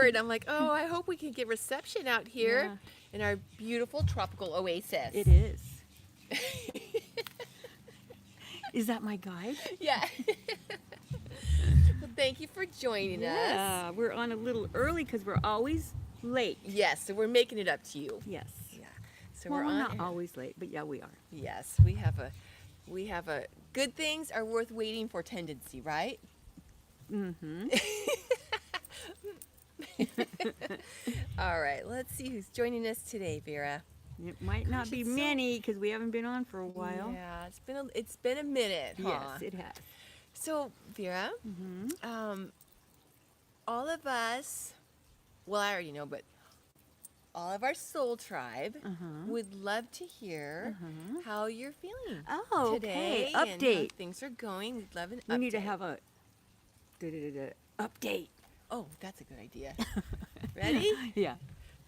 word. I'm like, oh, I hope we can get reception out here in our beautiful tropical oasis. It is. Is that my guide? Yeah. Well, thank you for joining us. Yeah, we're on a little early because we're always late. Yes, so we're making it up to you. Yes. Yeah. So Well, we're we're on not air. always late, but yeah, we are. Yes, we have a good things are worth waiting for tendency, right? Mm-hmm. All right, let's see who's joining us today, Vera. It might not be it's so- many because we haven't been on for a while. Yeah, it's been a minute, huh? Yes, it has. So, Vera, Mm-hmm. all of us, well, I already know, but all of our soul tribe would love to hear how you're feeling Oh, today okay. and how Update. things are going. We'd love an update. We need to have a update. Oh, that's a good idea. Ready? Yeah.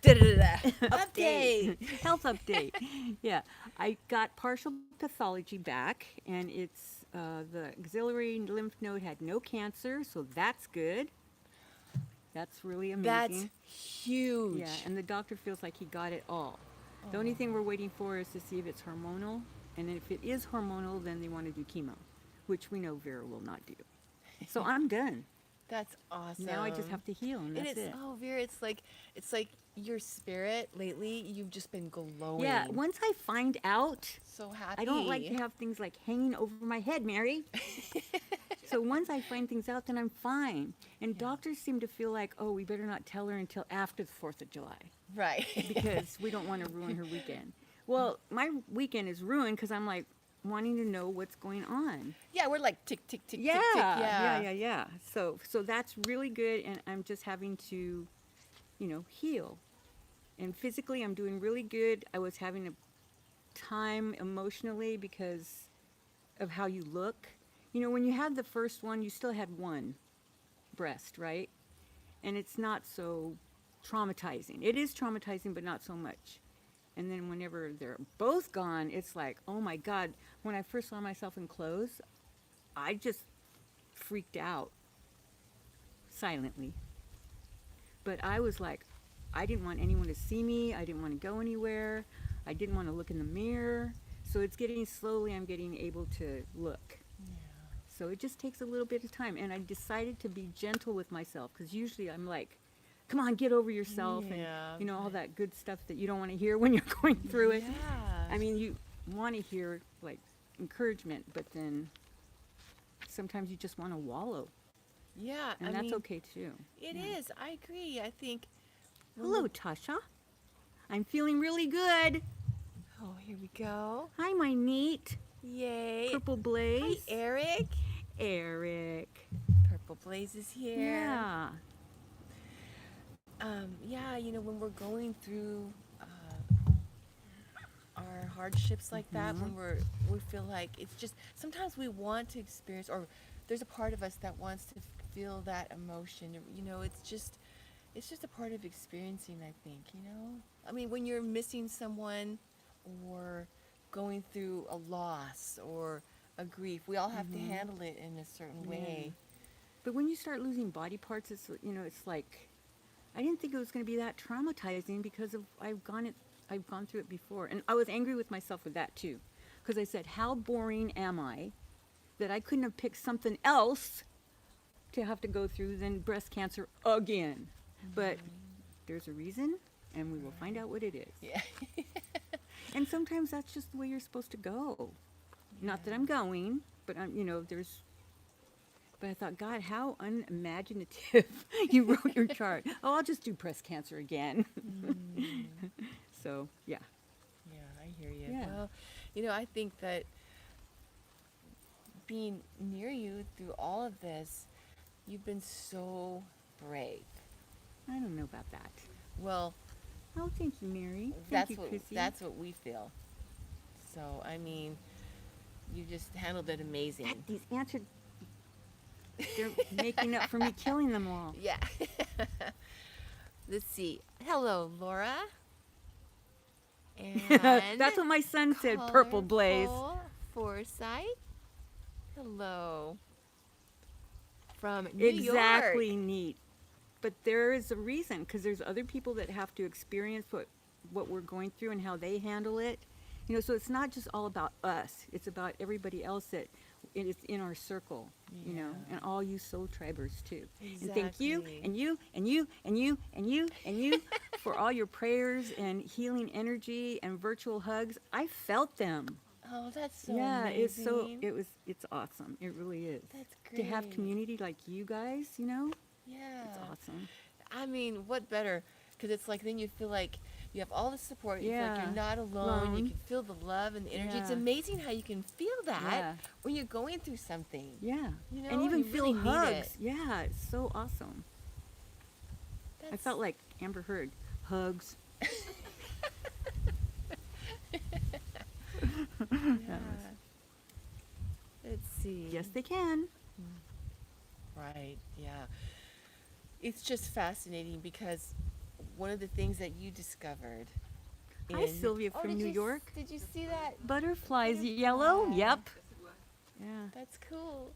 Update. Health update. Yeah. I got partial pathology back, and it's the axillary lymph node had no cancer, so that's good. That's really amazing. That's huge. Yeah, and the doctor feels like he got it all. The only thing we're waiting for is to see if it's hormonal, and if it is hormonal, then they want to do chemo, which we know Vera will not do. So I'm done. That's awesome. Now I just have to heal, and that's it. Oh, Vera, it's like your spirit lately. You've just been glowing. Yeah, once I find out, So happy. I don't like to have things like hanging over my head, Mary. So once I find things out, then I'm fine. And doctors seem to feel like, oh, we better not tell her until after the 4th of July Right. because we don't want to ruin her weekend. Well, my weekend is ruined because I'm like wanting to know what's going on. Yeah, we're like tick, tick, tick, Yeah, tick, tick. Yeah. yeah. So that's really good, and I'm just having to, heal. And physically, I'm doing really good. I was having a time emotionally because of how you look. When you had the first one, you still had one breast, right? And it's not so traumatizing. It is traumatizing, but not so much. And then whenever they're both gone, it's like, oh my God. When I first saw myself in clothes, I just freaked out silently. But I was like, I didn't want anyone to see me. I didn't want to go anywhere. I didn't want to look in the mirror. So it's getting slowly, I'm getting able to look. So it just takes a little bit of time. And I decided to be gentle with myself because usually I'm like, come on, get over yourself. Yeah. And, all that good stuff that you don't want to hear when you're going through it. Yeah. I mean, you want to hear, like, encouragement, but then sometimes you just want to wallow. Yeah. And that's okay, too. It is. I agree. I think. Hello, Tasha. I'm feeling really good. Oh, here we go. Hi, my neat Yay. Purple Blaze. Hi, Eric. Eric. Purple Blaze is here. Yeah. Yeah, when we're going through our hardships like that, when we feel like it's just, sometimes we want to experience, or there's a part of us that wants to feel that emotion. It's just a part of experiencing, I think, I mean, when you're missing someone or going through a loss or a grief, we all have to handle it in a certain way. But when you start losing body parts, it's like, I didn't think it was going to be that traumatizing because I've gone through it before, and I was angry with myself with that too, because I said, how boring am I that I couldn't have picked something else to have to go through than breast cancer again. But there's a reason, and we will find out what it is. Yeah. And sometimes that's just the way you're supposed to go. Not that I'm going, but But I thought, God, how unimaginative you wrote your chart. Oh, I'll just do breast cancer again. So, yeah. Yeah, I hear you. Yeah. Well, I think that being near you through all of this, you've been so brave. I don't know about that. Well, Oh, thank you, Mary. Thank you, Chrissy. that's what we feel. So, I mean, you just handled it amazing. God, these ants are, they're making up for me killing them all. Yeah. Let's see. Hello, Laura. And That's what my son said, Purple Blaze. Colorful Foresight. Hello. From New Exactly, York. neat. but there is a reason, because there's other people that have to experience what we're going through and how they handle it. So it's not just all about us. It's about everybody else that is in our circle, and all you soul tribers too. And thank you, Exactly. and you, and you, and you, and you, and you for all your prayers and healing energy and virtual hugs. I felt them. Oh, that's so Yeah, amazing. it's awesome. It really is. That's To have great. community like you guys, Yeah. it's awesome. I mean, what better? Because it's like then you feel like you have all the support. You feel like Yeah. you're not alone. You Alone. can feel the love and the energy. It's Yeah. amazing how you can feel that Yeah. when you're going through something. Yeah. You know, And even you feel really need hugs. it. Yeah, it's so awesome. I That's- felt like Amber Heard. Hugs. Yeah. Let's see. Yes, they can. Right. Yeah. It's just fascinating because one of the things that you discovered. Hi, Sylvia Oh, from did New you York. Did you see that? Butterflies, yellow. Butterfly. Yep. Yeah. That's cool.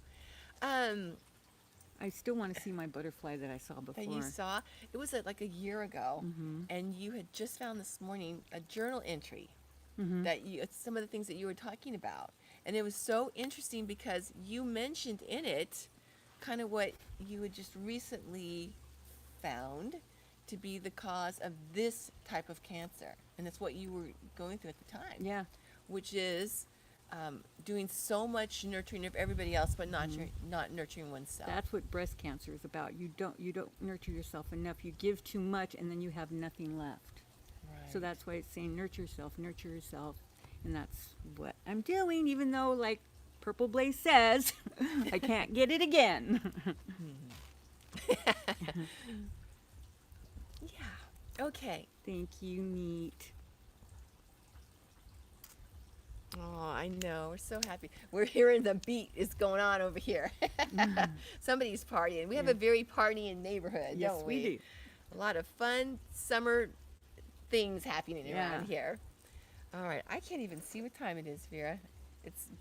I still want to see my butterfly that I saw before. That you saw. It was like a year ago, and you had just found this morning a journal entry that it's some of the things that you were talking about, and it was so interesting because you mentioned in it kind of what you had just recently found to be the cause of this type of cancer, and that's what you were going through at the time. Yeah. Which is doing so much nurturing of everybody else, but not nurturing oneself. That's what breast cancer is about. You don't nurture yourself enough. You give too much and then you have nothing left. So Right. that's why it's saying nurture yourself, and that's what I'm doing, even though, like Purple Blaze says, I can't get it again. Yeah. Okay. Thank you, Neat. Oh, I know. We're so happy. We're hearing the beat is going on over here. Somebody's partying. We have a very partying neighborhood, Yes, don't we do. A lot of fun summer things happening around Yeah. here. All right. I can't even see what time it is, Vera.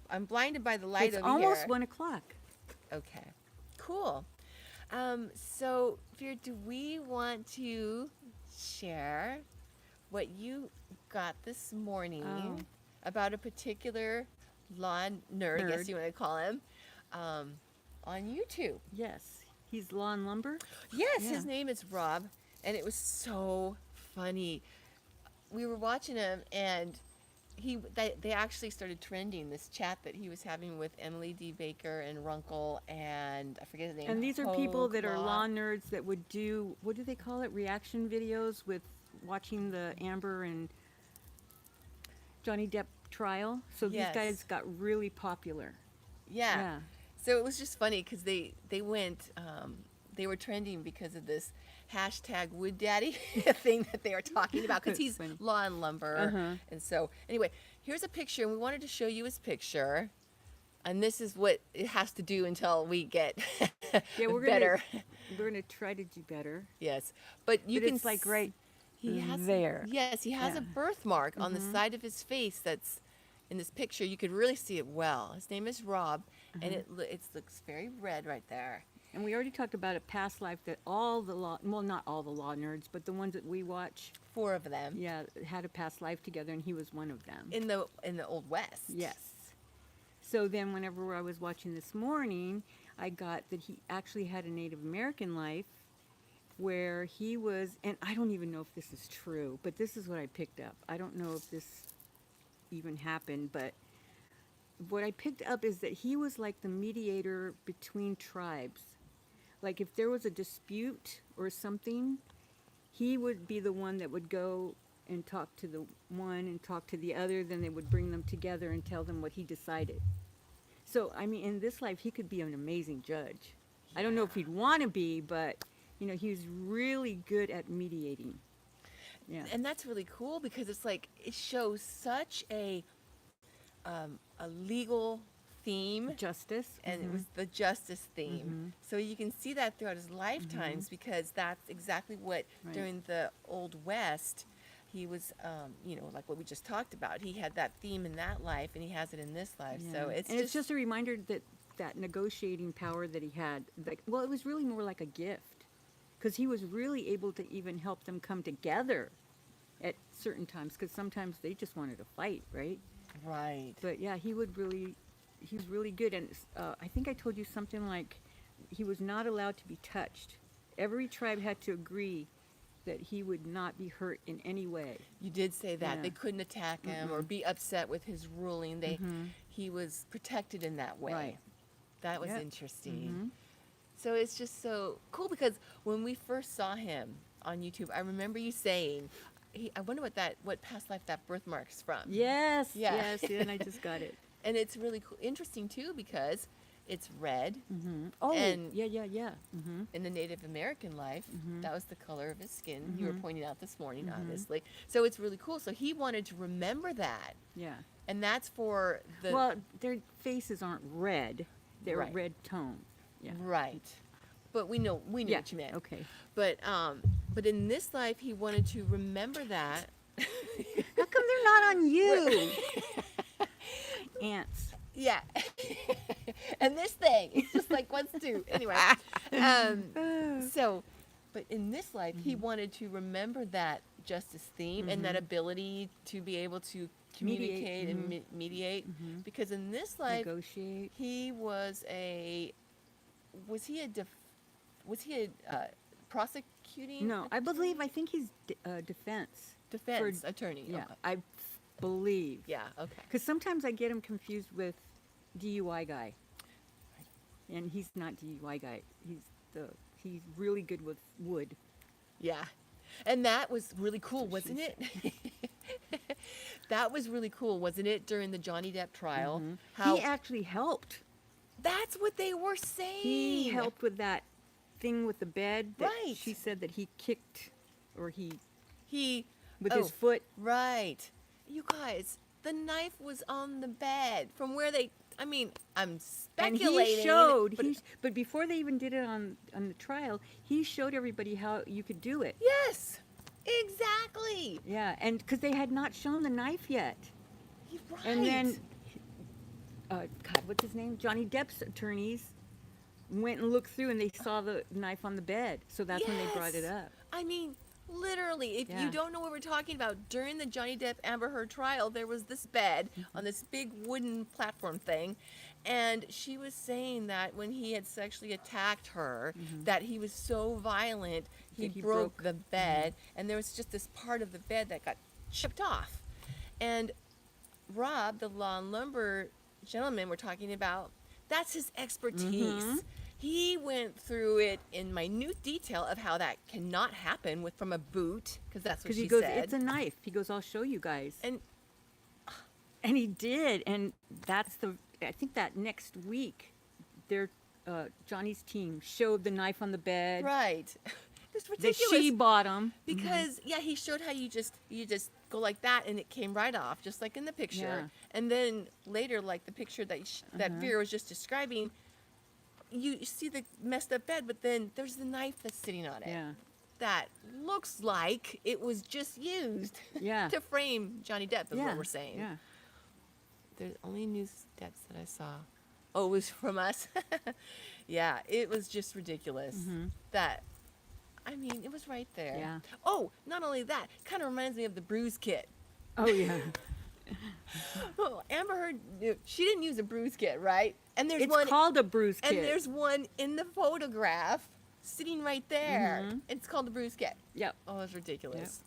I'm blinded by the light It's over almost here. 1 o'clock. Okay. Cool. So, Vera, do we want to share what you got this morning Oh. about a particular law nerd, I guess Nerd. you want to call him, on YouTube? Yes. He's Lawn Lumber. Yes, Yeah. his name is Rob, and it was so funny. We were watching him, and they actually started trending this chat that he was having with Emily D. Baker and Runkle, and I forget his name. And these are people Hogue that are Law. lawn nerds that would do, what do they call it? Reaction videos with watching the Amber and Johnny Depp trial. So Yes. these guys got really popular. Yeah. So it was just funny because they went, they were trending because of this hashtag Wood Daddy thing that they were talking about because That's he's funny. lawn lumber. Uh-huh. And so, anyway, here's a picture, and we wanted to show you his picture. And this is what it has to do until we get Yeah, we're better. We're gonna try to do better. Yes. But you But can it's like s- right he has there. Yes, he has a Yeah. birthmark on the side of his face that's in this picture. You could really see it well. His name is Rob, and it looks very red right there. And we already talked about a past life that all the law, well, not all the law nerds, but the ones that we watch, 4 of them yeah, had a past life together, and he was one of them. in the Old West. Yes. So then whenever I was watching this morning, I got that he actually had a Native American life where he was, and I don't even know if this is true, but this is what I picked up. I don't know if this even happened, but what I picked up is that he was like the mediator between tribes. Like if there was a dispute or something, he would be the one that would go and talk to the one and talk to the other, then they would bring them together and tell them what he decided. So, I mean, in this life, he could be an amazing judge. I don't know if he'd want to be, but, he was really good at mediating. Yeah. And that's really cool because it's like it shows such a legal theme, Justice. and it was the justice theme. So you can see that throughout his lifetimes because that's exactly what Right. during the Old West he was, like what we just talked about. He had that theme in that life, and he has it in this life. So Yeah. it's and just, it's just a reminder that negotiating power that he had, like, well, it was really more like a gift. because he was really able to even help them come together at certain times, because sometimes they just wanted to fight, right? Right. But yeah, he was really good. And I think I told you something like he was not allowed to be touched. Every tribe had to agree that he would not be hurt in any way. You did say that. Yeah. They couldn't attack him or be upset with his ruling. He was protected in that way. Right. That was Yep. interesting. So it's just so cool because when we first saw him on YouTube, I remember you saying, I wonder what past life that birthmark's from. Yes, Yeah. yes, and I just got it. And it's really cool, interesting too because it's red. Oh, And- yeah. In the Native American life, that was the color of his skin. You were pointing out this morning, obviously. So it's really cool. So he wanted to remember that. Yeah. And that's for the... Well, their faces aren't red. They're Right. a red tone. Yeah. Right. But we knew Yeah. what you meant. Okay. But in this life, he wanted to remember that. How come they're not on you? Ants. Yeah. And this thing, it's just like wants to. Anyway. But in this life, he wanted to remember that justice theme and that ability to be able to communicate and mediate. Because in this life, Negotiate. he was prosecuting? No, I think he's defense. Defense attorney. Yeah, Okay. I believe. Yeah, okay. Because sometimes I get him confused with DUI guy, and he's not DUI guy. He's really good with wood. Yeah. And that was really cool, That's what wasn't she it? That was really cool, wasn't it, during the Johnny Depp trial? He actually helped. That's what they were saying. He helped with that thing with the bed. That Right. She said that he kicked, or he with Oh, his foot. Right. You guys, the knife was on the bed from where I'm And speculating. he showed. but- But before they even did it on the trial, he showed everybody how you could do it. Yes, exactly. Yeah, and because they had not shown the knife yet. Right. And then, God, what's his name? Johnny Depp's attorneys went and looked through, and they saw the knife on the bed. So that's when they brought it Yes. up. I mean, literally, if Yeah. you don't know what we're talking about, during the Johnny Depp Amber Heard trial, there was this bed on this big wooden platform thing, and she was saying that when he had sexually attacked her, that he was so violent, he That he broke broke. the bed, and there was just this part of the bed that got chipped off. And Rob, the law and lumber gentleman we're talking about, that's his expertise. He went through it in minute detail of how that cannot happen from a boot, because that's what Because she he goes, said. it's a knife. He goes, I'll show you guys. And And he did. And I think that next week, Johnny's team showed the knife on the bed. right, it's That ridiculous. she bought him. Because he showed how you just go like that and it came right off, just like in the picture. Yeah. And then later, like the picture that Vera was just describing, you see the messed up bed, but then there's the knife that's sitting on it. Yeah. That looks like it was just used Yeah. to frame Johnny Depp, is Yeah. what we're saying. Yeah. There's only new steps that I saw. Oh, it was from us? Yeah, it was just ridiculous. That, it was right there. Yeah. Oh, not only that, kind of reminds me of the bruise kit. Oh, yeah. Oh, Amber Heard, she didn't use a bruise kit, right? And there's It's one, called a bruise kit. and there's one in the photograph sitting right there. It's called the bruise kit. Yep. Oh, it's ridiculous.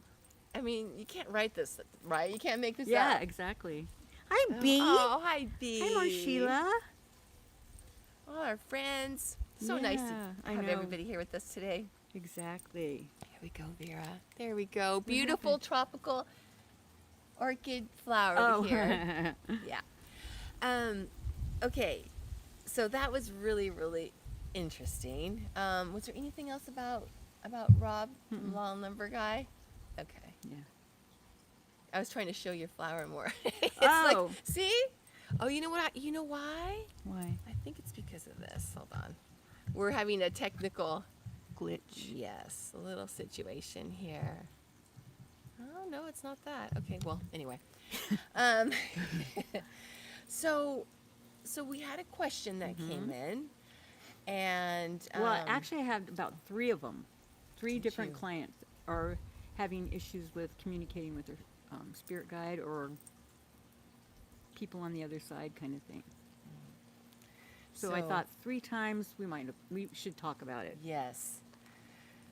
You can't write this, right? You can't make this Yeah, up. exactly. Hi, B. Oh, hi, B. Hi, Mom Sheila. Oh, our friends. So nice to Yeah, I have know. everybody here with us today. Exactly. There we go, Vera. There we go. Beautiful tropical orchid flower here. Yeah. Okay. So that was really, really interesting. Was there anything else about Rob, the law and lumber guy? Okay. Yeah. I was trying to show your flower more. It's Oh. like, see? Oh, you know what? You know why? Why? I think it's because of this. Hold on. We're having a technical, Glitch. yes, a little situation here. Oh, no, it's not that. Okay, well, anyway. um, so we had a question that came in, and Well, actually, I had about 3 of them. 3 different you. clients are having issues with communicating with their spirit guide or people on the other side kind of thing. So I thought 3 times we should talk about it. Yes.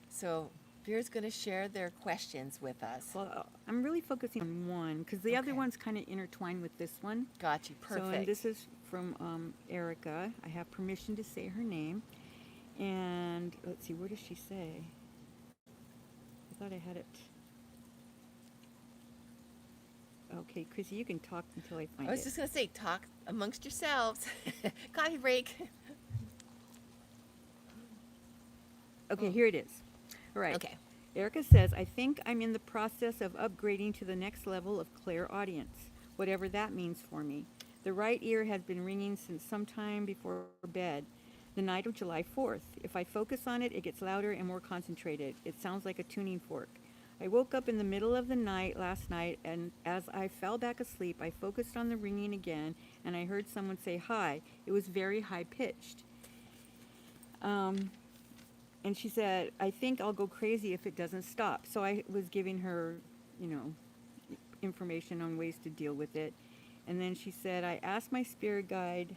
So Vera's going to share their questions with us. Well, I'm really focusing on one because the other Okay. one's kind of intertwined with this one. Got you. Perfect. So, and this is from Erica. I have permission to say her name. And let's see, what does she say? I thought I had it. Okay, Chrissy, you can talk until I find it. I was just going to say, talk amongst yourselves. Coffee break. Okay, here it is. All right. Okay. Erica says, I think I'm in the process of upgrading to the next level of clairaudience, whatever that means for me. The right ear has been ringing since sometime before bed, the night of July 4th. If I focus on it, it gets louder and more concentrated. It sounds like a tuning fork. I woke up in the middle of the night last night, and as I fell back asleep, I focused on the ringing again, and I heard someone say hi. It was very high-pitched. And she said, I think I'll go crazy if it doesn't stop. So I was giving her, information on ways to deal with it. And then she said, I asked my spirit guide,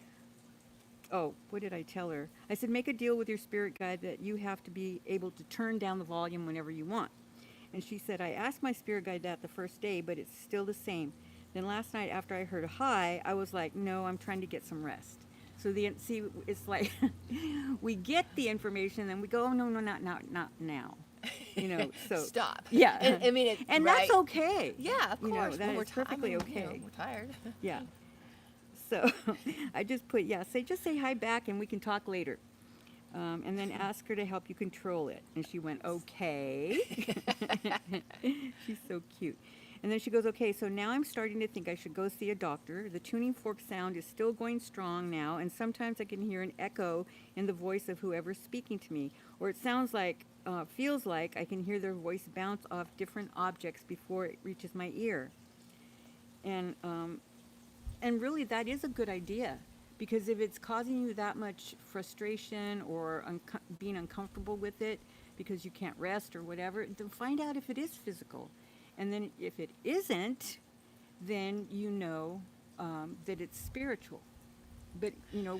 what did I tell her? I said, make a deal with your spirit guide that you have to be able to turn down the volume whenever you want. And she said, I asked my spirit guide that the first day, but it's still the same. Then last night after I heard a hi, I was like, no, I'm trying to get some rest. So it's like we get the information, and then we go, oh, no, not now. So Stop. Yeah. And, I mean, and right. that's okay. Yeah, of course. That is perfectly okay. We're tired. Yeah. So I just put, just say hi back, and we can talk later. And then ask her to help you control it. And she went, okay. She's so cute. And then she goes, okay, so now I'm starting to think I should go see a doctor. The tuning fork sound is still going strong now, and sometimes I can hear an echo in the voice of whoever's speaking to me. Or it feels like I can hear their voice bounce off different objects before it reaches my ear. And really that is a good idea, because if it's causing you that much frustration or being uncomfortable with it because you can't rest or whatever, then find out if it is physical. And then if it isn't, then that it's spiritual. But,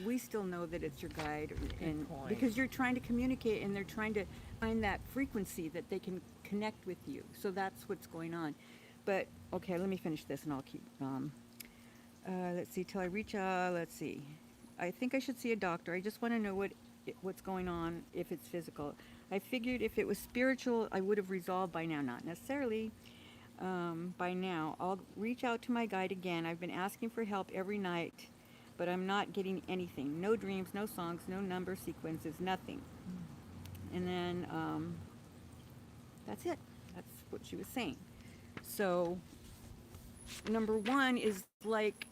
we still know that it's your guide. And because you're trying to communicate, and they're trying to find that frequency that they can connect with you. So that's what's going on. But, okay, let me finish this and I'll keep, let's see, till I reach, let's see. I think I should see a doctor. I just want to know what's going on if it's physical. I figured if it was spiritual, I would have resolved by now. Not necessarily. By now, I'll reach out to my guide again. I've been asking for help every night, but I'm not getting anything. No dreams, no songs, no number sequences, nothing. And then that's it. That's what she was saying. So number 1 is like,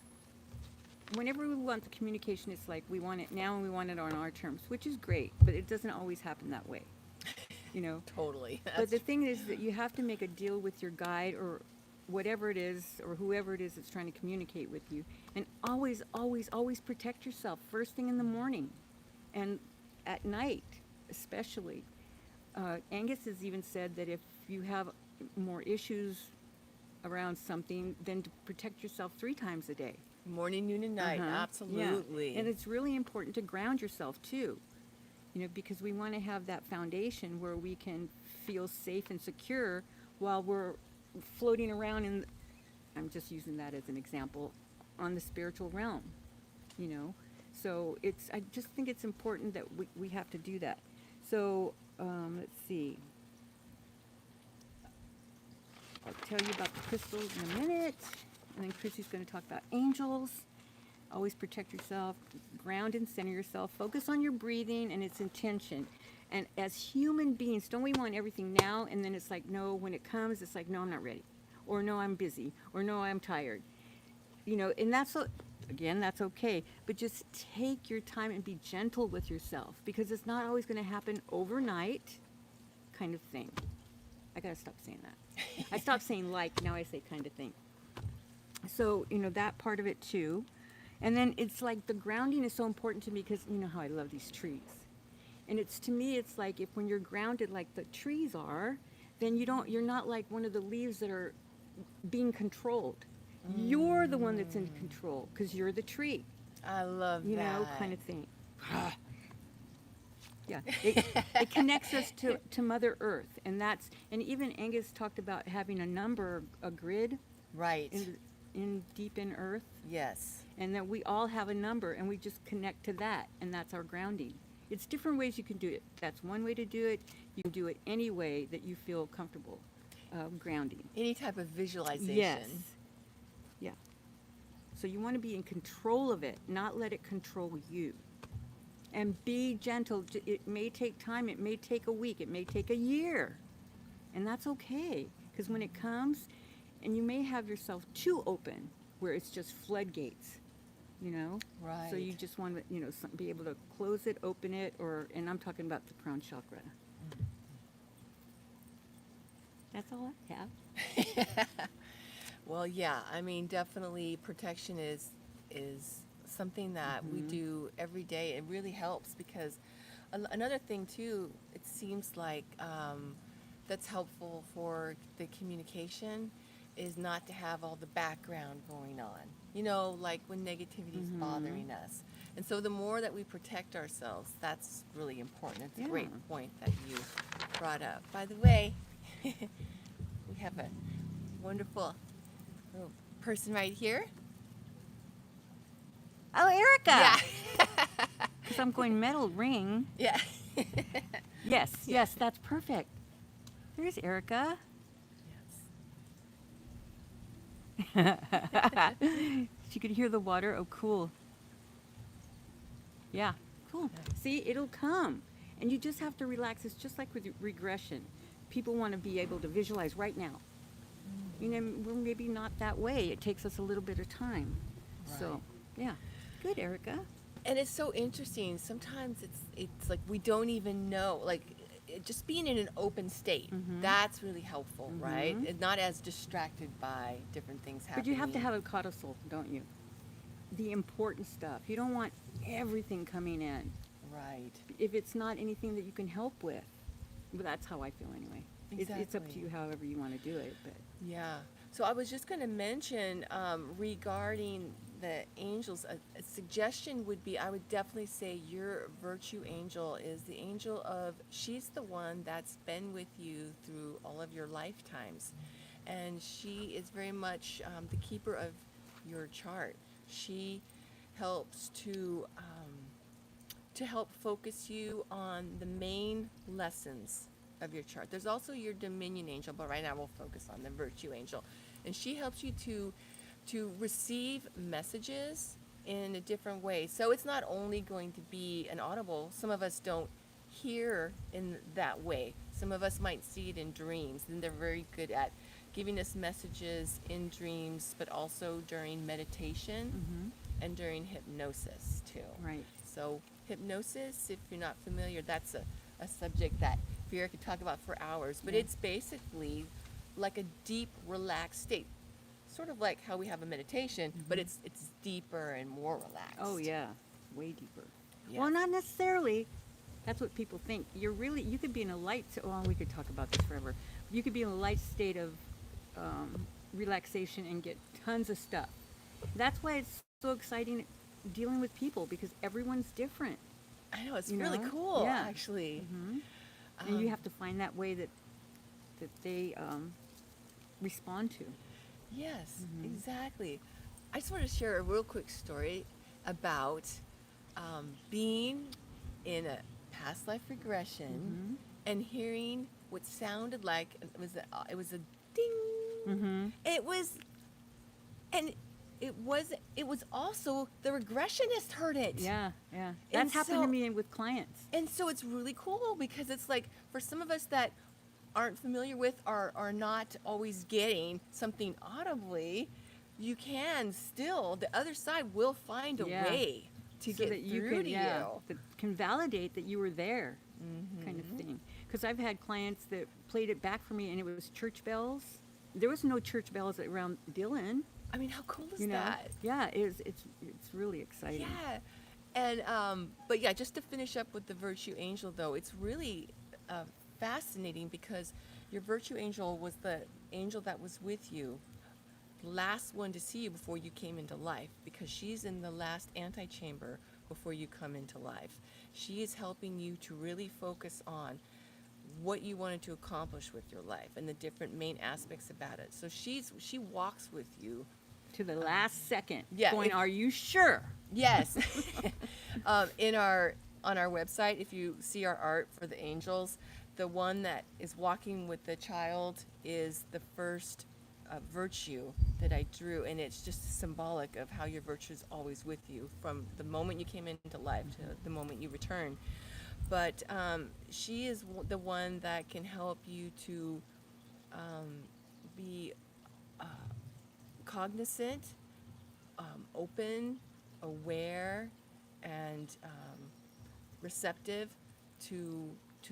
whenever we want the communication, it's like we want it now and we want it on our terms, which is great, but it doesn't always happen that way. Totally. But the thing is that you have to make a deal with your guide or whatever it is, or whoever it is that's trying to communicate with you. And always, always, always protect yourself first thing in the morning and at night especially. Angus has even said that if you have more issues around something, then to protect yourself 3 times a day. Morning, noon, and night. Absolutely. Yeah. And it's really important to ground yourself too. Because we want to have that foundation where we can feel safe and secure while we're floating around I'm just using that as an example, on the spiritual realm, So I just think it's important that we have to do that. So, let's see. I'll tell you about the crystals in a minute. And then Chrissy's going to talk about angels. Always protect yourself, ground and center yourself, focus on your breathing and its intention. And as human beings, don't we want everything now? And then it's like, no, when it comes, it's like, no, I'm not ready. Or no, I'm busy. Or no, I'm tired. And that's okay. But just take your time and be gentle with yourself, because it's not always going to happen overnight kind of thing. I got to stop saying that. I stopped saying now I say kind of thing. So, that part of it too. And then it's like the grounding is so important to me because you know how I love these trees. And it's, to me, it's like if when you're grounded like the trees are, then you're not like one of the leaves that are being controlled. You're the one that's in control because you're the tree, I love you that. know, kind of thing. Yeah, it connects us to Mother Earth, and even Angus talked about having a number, a grid, Right. in deep in Earth, Yes. and that we all have a number, and we just connect to that, and that's our grounding. It's different ways you can do it. That's one way to do it. You can do it any way that you feel comfortable grounding. Any type of visualization. Yes. Yeah. So you want to be in control of it, not let it control you. And be gentle. It may take time. It may take a week. It may take a year. And that's okay. Because when it comes, and you may have yourself too open, where it's just floodgates, you know? Right. So you just want to, you know, be able to close it, open it, and I'm talking about the crown chakra. That's all I have. Well, yeah. I mean, definitely protection is something that we do every day. It really helps because another thing too, it seems like that's helpful for the communication is not to have all the background going on. You know, like when negativity is bothering us. And so the more that we protect ourselves, that's really important. It's a great point that you brought up. By the way, we have a wonderful little person right here. Oh, Erica! Yeah. Because I'm going metal ring. Yeah. Yes, that's perfect. There's Erica. She could hear the water. Oh, cool. Yeah, cool. See, it'll come. And you just have to relax. It's just like with regression. People want to be able to visualize right now. You know, we're maybe not that way. It takes us a little bit of time. So, yeah. Good, Erica. And it's so interesting. Sometimes it's like we don't even know. Like just being in an open state, that's really helpful, right? And not as distracted by different things happening. But you have to have a codicil, don't you? The important stuff. You don't want everything coming in. Right. If it's not anything that you can help with. But that's how I feel anyway. It's up to you however you want to do it. But yeah. So I was just going to mention regarding the angels, a suggestion would be, I would definitely say your virtue angel is the angel of, she's the one that's been with you through all of your lifetimes. And she is very much the keeper of your chart. She helps to help focus you on the main lessons of your chart. There's also your dominion angel, but right now we'll focus on the virtue angel. And she helps you to receive messages in a different way. So it's not only going to be an audible. Some of us don't hear in that way. Some of us might see it in dreams, and they're very good at giving us messages in dreams, but also during meditation and during hypnosis too. right. So hypnosis, if you're not familiar, that's a subject that Vera could talk about for hours, but it's basically like a deep, relaxed state. Sort of like how we have a meditation, but it's deeper and more relaxed. Oh yeah, way deeper. Yes. Well, not necessarily. That's what people think. You could be in a light. Well, we could talk about this forever. You could be in a light state of relaxation and get tons of stuff. That's why it's so exciting dealing with people because everyone's different. I know, it's You really know? cool, Yeah. actually. And you have to find that way that they respond to. Yes, exactly. I just want to share a real quick story about being in a past life regression and hearing what sounded like it was a ding. It was, and it was also the regressionist heard it. Yeah. And That's happened to so- me with clients. And so it's really cool because it's like for some of us that aren't familiar with or are not always getting something audibly, you can still, the other side will find a Yeah. way to So get that you through could, to yeah, you. that can validate that you were there, kind of thing. Because I've had clients that played it back for me, and it was church bells. There was no church bells around Dylan. I mean, how cool is You know, that? yeah, it's really exciting. Yeah. And but yeah, just to finish up with the virtue angel, though, it's really fascinating because your virtue angel was the angel that was with you, last one to see you before you came into life, because she's in the last antechamber before you come into life. She is helping you to really focus on what you wanted to accomplish with your life and the different main aspects about it. So she walks with you To the last second. yeah, Going, are you sure? yes. On our website, if you see our art for the angels, the one that is walking with the child is the first virtue that I drew, and it's just symbolic of how your virtue is always with you from the moment you came into life to the moment you return. But she is the one that can help you to be cognizant, open, aware, and receptive to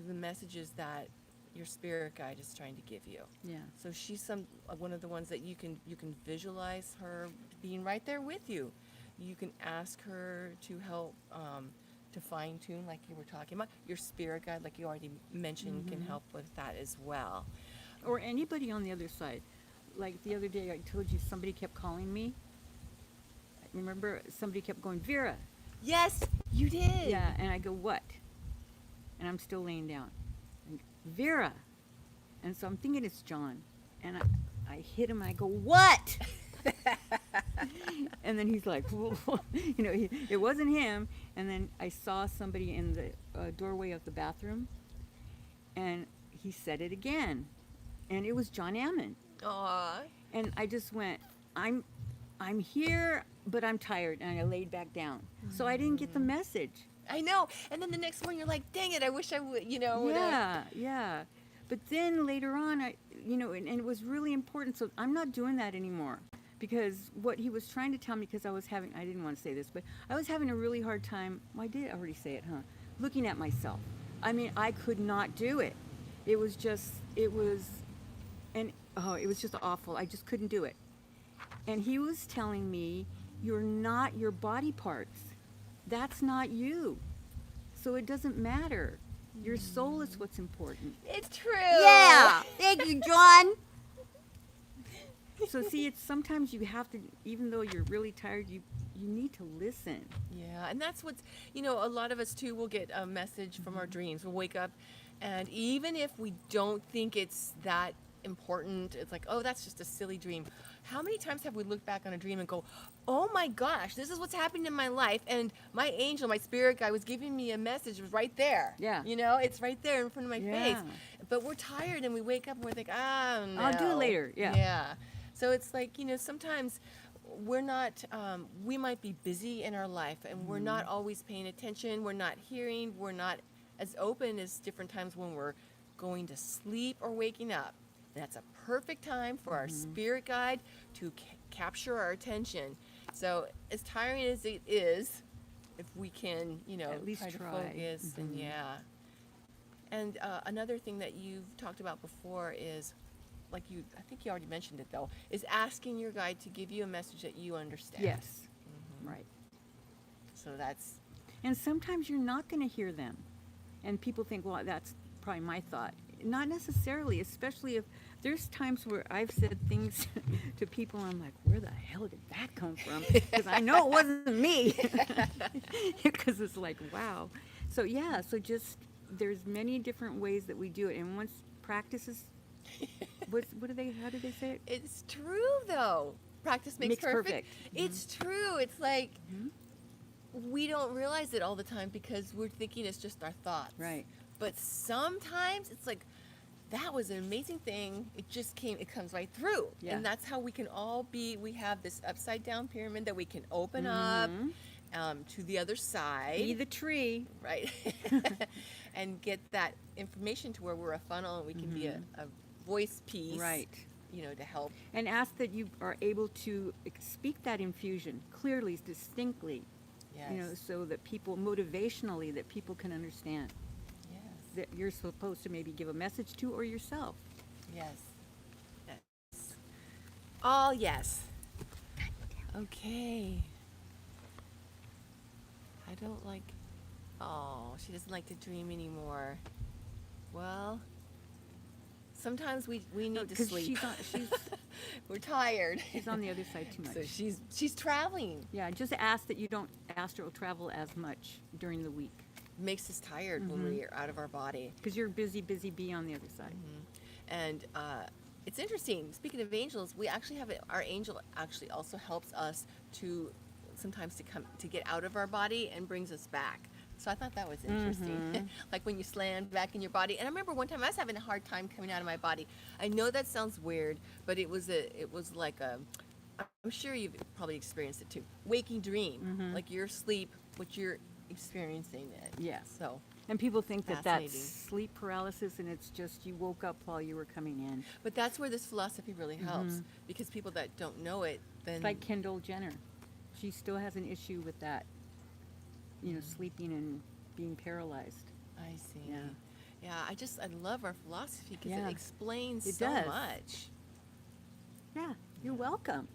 the messages that your spirit guide is trying to give you. Yeah. So she's one of the ones that you can visualize her being right there with you. You can ask her to help to fine tune, like you were talking about. Your spirit guide, like you already mentioned, can help with that as well. Or anybody on the other side. Like the other day, I told you somebody kept calling me. Remember, somebody kept going, Vera. Yes, you did. Yeah, and I go, what? And I'm still laying down. And, Vera. And so I'm thinking it's John. And I hit him and I go, what? And then he's like, it wasn't him. And then I saw somebody in the doorway of the bathroom. And he said it again. And it was John Ammon. Aw. And I just went, I'm here, but I'm tired. And I laid back down. So I didn't get the message. I know. And then the next morning you're like, dang it, I wish I would, Yeah. But then later on, and it was really important. So I'm not doing that anymore. Because what he was trying to tell me, because I didn't want to say this, but I was having a really hard time. Well, I did already say it, huh? Looking at myself. I mean, I could not do it. It was just awful. I just couldn't do it. And he was telling me, you're not your body parts. That's not you. So it doesn't matter. Your soul is what's important. It's true. Yeah. Thank you, John. So see, it's sometimes you have to, even though you're really tired, you need to listen. Yeah, and that's what's, a lot of us too will get a message from our dreams. We'll wake up, and even if we don't think it's that important, it's like, oh, that's just a silly dream. How many times have we looked back on a dream and go, oh my gosh, this is what's happening in my life, and my angel, my spirit guide was giving me a message, it was right there. Yeah. It's right there in front of my face. But we're tired and we wake up and we're like, no. I'll do it later. Yeah. Yeah. So it's like, sometimes we're not, we might be busy in our life and we're not always paying attention. We're not hearing. We're not as open as different times when we're going to sleep or waking up. And that's a perfect time for our spirit guide to capture our attention. So as tiring as it is, if we can, At least try to try. focus and And another thing that you've talked about before is, I think you already mentioned it though, is asking your guide to give you a message that you understand. Yes. Right. So that's... And sometimes you're not going to hear them. And people think, well, that's probably my thought. Not necessarily, especially if there's times where I've said things to people and I'm like, where the hell did that come from? Because I know it wasn't me. Because it's like, wow. So just there's many different ways that we do it. And once practice is, how do they say it? It's true though. Practice makes perfect. It's true. It's like we don't realize it all the time because we're thinking it's just our thoughts. Right. But sometimes it's like, that was an amazing thing. It comes right through. Yeah. And that's how we can all be. We have this upside down pyramid that we can open up to the other side. Be the tree. Right. And get that information to where we're a funnel and we can be a voice piece. Right. To help. And ask that you are able to speak that infusion clearly, distinctly. Yes. So that motivationally, that people can understand. That you're supposed to maybe give a message to, or yourself. Yes. Yes. All yes. Okay. I don't like. Oh, she doesn't like to dream anymore. Well, sometimes we need to Because sleep. she's We're tired. she's on the other side too much. So she's traveling. Yeah, just ask that you don't astral travel as much during the week. Makes us tired when we're out of our body. Because you're busy bee on the other side. And it's interesting. Speaking of angels, we actually have our angel actually also helps us to sometimes to get out of our body and brings us back. So I thought that was interesting. Like when you slammed back in your body. And I remember one time I was having a hard time coming out of my body. I know that sounds weird, but it was like I'm sure you've probably experienced it too. Waking dream, like you're asleep, but you're experiencing it. Yes. So. And people think that that's Fascinating. sleep paralysis, and it's just you woke up while you were coming in. But that's where this philosophy really helps, because people that don't know it, then It's like Kendall Jenner. She still has an issue with that, sleeping and being paralyzed. I see. Yeah. Yeah, I love our philosophy because Yeah. it explains It so does. much. Yeah, you're welcome.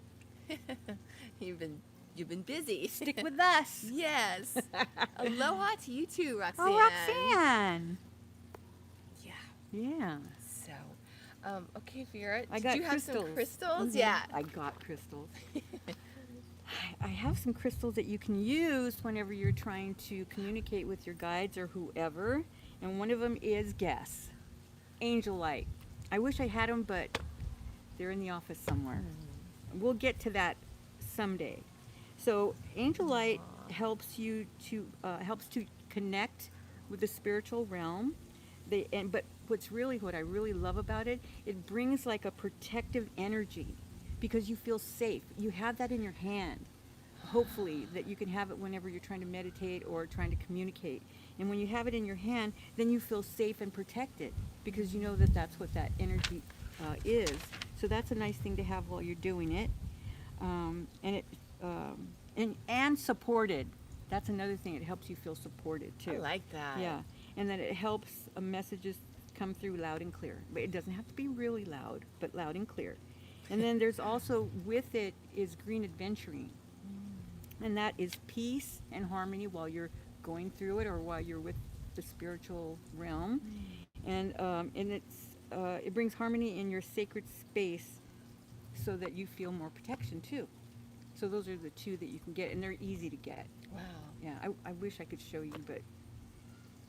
You've been busy. Stick with us. Yes. Aloha to you too, Roxanne. Oh, Roxanne. Yeah. Yeah. So, okay, Vera, I did got you have some crystals. crystals? Mhm. Yeah. I got crystals. I have some crystals that you can use whenever you're trying to communicate with your guides or whoever. And one of them is guess. Angel light. I wish I had them, but they're in the office somewhere. We'll get to that someday. So angel light helps you to connect with the spiritual realm. But what I really love about it, it brings like a protective energy because you feel safe. You have that in your hand. Hopefully that you can have it whenever you're trying to meditate or trying to communicate. And when you have it in your hand, then you feel safe and protected because you know that that's what that energy is. So that's a nice thing to have while you're doing it. And supported. That's another thing. It helps you feel supported too. I like that. Yeah, and then it helps messages come through loud and clear. But it doesn't have to be really loud, but loud and clear. And then there's also with it is green adventuring, and that is peace and harmony while you're going through it or while you're with the spiritual realm, and it brings harmony in your sacred space, so that you feel more protection too. So those are the two that you can get, and they're easy to get. Wow. Yeah, I wish I could show you, but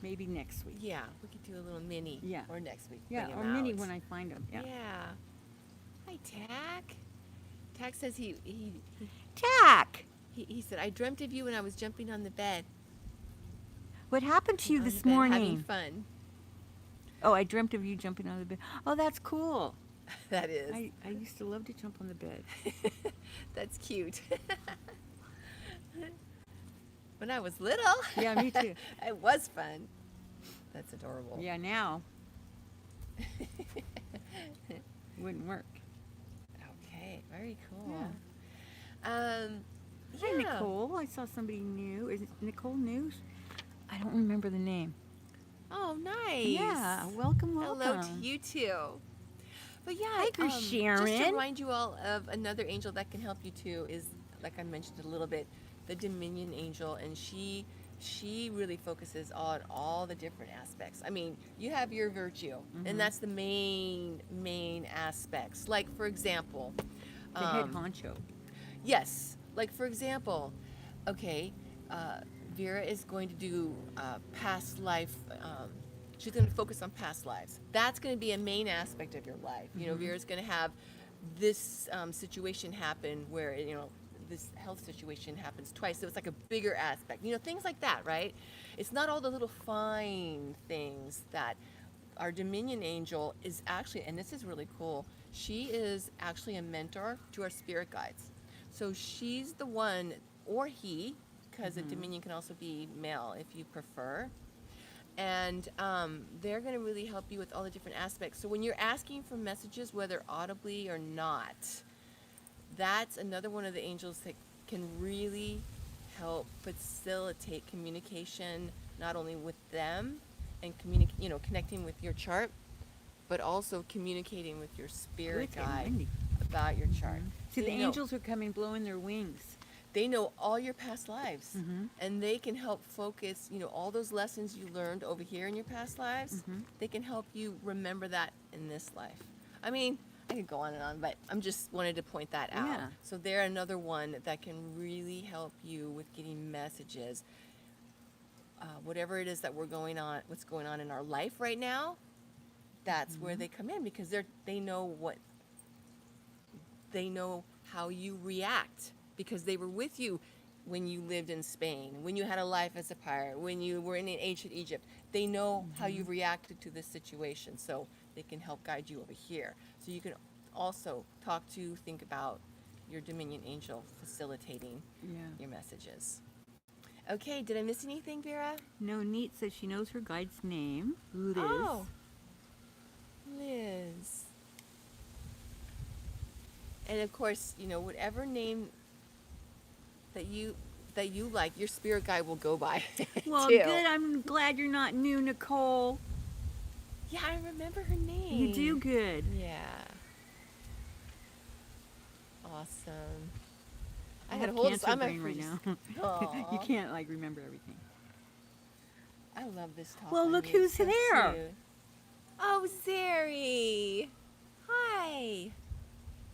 maybe next week. Yeah, we could do a little mini. Yeah. Or next week. Yeah, bring or 'em mini out. when I find them. Yeah. Yeah. Hi, Tack. Tack says he Tack, said, I dreamt of you when I was jumping on the bed. what happened to you On the this bed, morning? Having fun. Oh, I dreamt of you jumping on the bed. Oh, that's cool. That is. I used to love to jump on the bed. That's cute. When I was little. Yeah, me too. It was fun. That's adorable. Yeah, now wouldn't work. Okay, very cool. Yeah. Hi, Nicole. I saw somebody new. Is it Nicole new? I don't remember the name. Oh, nice. Yeah, welcome. Hello to you too. But yeah, Hi, Sharon. just to remind you all of another angel that can help you too is, like I mentioned a little bit, the Dominion angel, and she really focuses on all the different aspects. I mean, you have your virtue, and that's the main aspects. Like for example, The head honcho. yes, like for example, okay, Vera is going to do past life. She's going to focus on past lives. That's going to be a main aspect of your life. You know, Vera's going to have this situation happen where, this health situation happens twice. So it's like a bigger aspect. You know, things like that, right? It's not all the little fine things that our Dominion angel is actually, and this is really cool, she is actually a mentor to our spirit guides. So she's the one, or he, because a Dominion can also be male if you prefer. And they're going to really help you with all the different aspects. So when you're asking for messages, whether audibly or not, that's another one of the angels that can really help facilitate communication, not only with them and connecting with your chart, but also communicating with your spirit Good, guide Wendy. about your chart. See, So, the angels are coming blowing their wings. they know all your past lives, Mm-hmm. and they can help focus, all those lessons you learned over here in your past lives. Mm-hmm. They can help you remember that in this life. I mean, I could go on and on, but I'm just wanted to point that out. Yeah. So they're another one that can really help you with getting messages. Whatever it is that what's going on in our life right now, that's where they come in, because they know how you react, because they were with you when you lived in Spain, when you had a life as a pirate, when you were in ancient Egypt. They know how you reacted to this situation, so they can help guide you over here. So you can also think about your Dominion Angel facilitating your messages. Okay, did I miss anything, Vera? No, Neat says she knows her guide's name, Liz. Oh, Liz. And of course, whatever name that you like, your spirit guide will go by. Well, too. good. I'm glad you're not new, Nicole. Yeah, I remember her name. You do good. Yeah. Awesome. I had have a whole cancer brain right now. Aw. You can't remember everything. I love this talk. Well, look who's so there. Cute. Oh, Zeri. Hi.